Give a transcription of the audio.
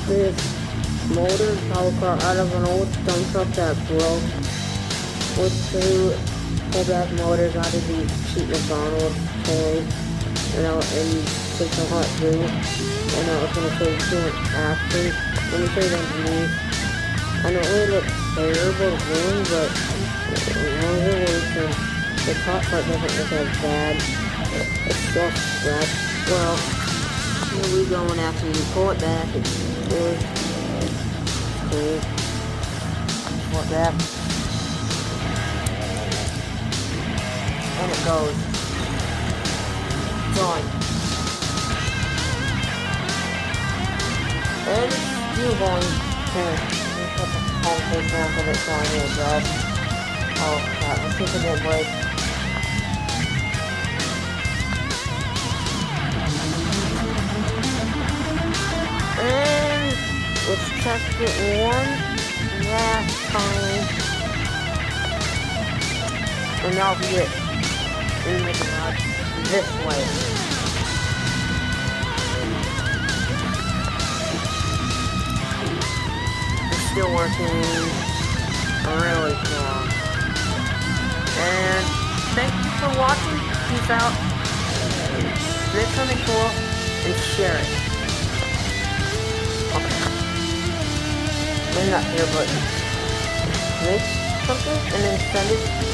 this motor power car out of an old dump truck that broke with two pullback motors out of these cheap McDonald's toys, and take some hot glue, and I was gonna show you doing after. Let me show you underneath. I know it really looks terrible gluing, but the top part doesn't look as bad. It's just scratched. Well, here we go, and after you pull it back, it's good. Cool. Pull it back. And it goes. Done. And it's still going. Here, let me put the phone face down because it's on here, guys. Oh crap, let's see if it didn't break. And let's test it one last time. And that'll be it. In the garage this way. It's still working really strong. And thank you for watching. Peace out. Make something cool and share it. Okay. Maybe not here, but make something and then send it